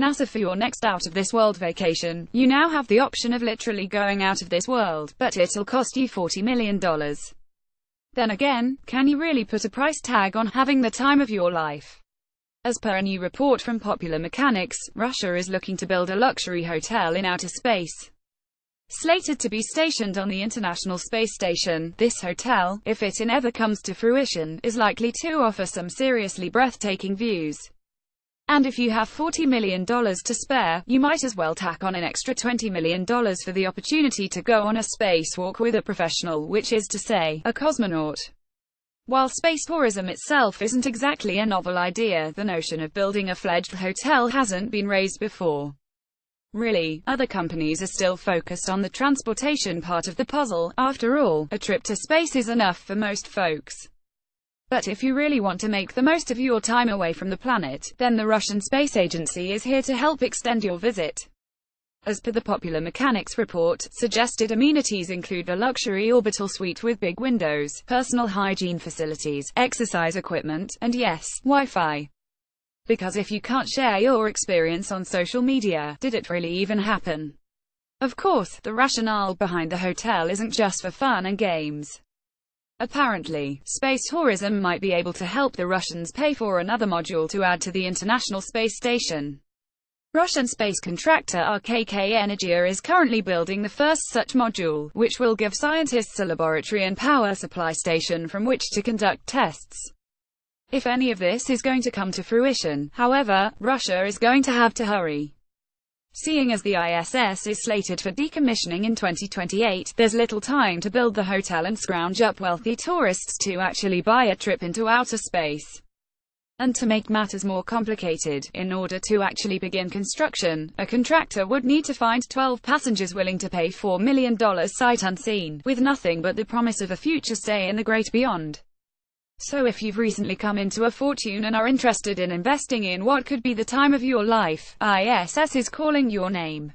NASA for your next out-of-this-world vacation. You now have the option of literally going out of this world, but it'll cost you $40 million. Then again, can you really put a price tag on having the time of your life? As per a new report from Popular Mechanics, Russia is looking to build a luxury hotel in outer space. Slated to be stationed on the International Space Station, this hotel, if it ever comes to fruition, is likely to offer some seriously breathtaking views. And if you have $40 million to spare, you might as well tack on an extra $20 million for the opportunity to go on a spacewalk with a professional, which is to say, a cosmonaut. While space tourism itself isn't exactly a novel idea, the notion of building a fledged hotel hasn't been raised before. Really, other companies are still focused on the transportation part of the puzzle. After all, a trip to space is enough for most folks. But if you really want to make the most of your time away from the planet, then the Russian Space Agency is here to help extend your visit. As per the Popular Mechanics report, suggested amenities include a luxury orbital suite with big windows, personal hygiene facilities, exercise equipment, and yes, Wi-Fi. Because if you can't share your experience on social media, did it really even happen? Of course, the rationale behind the hotel isn't just for fun and games. Apparently, space tourism might be able to help the Russians pay for another module to add to the International Space Station. Russian space contractor RKK Energia is currently building the first such module, which will give scientists a laboratory and power supply station from which to conduct tests. If any of this is going to come to fruition, however, Russia is going to have to hurry. Seeing as the ISS is slated for decommissioning in 2028, there's little time to build the hotel and scrounge up wealthy tourists to actually buy a trip into outer space. And to make matters more complicated, in order to actually begin construction, a contractor would need to find 12 passengers willing to pay $4 million sight unseen, with nothing but the promise of a future stay in the great beyond. So if you've recently come into a fortune and are interested in investing in what could be the time of your life, ISS is calling your name.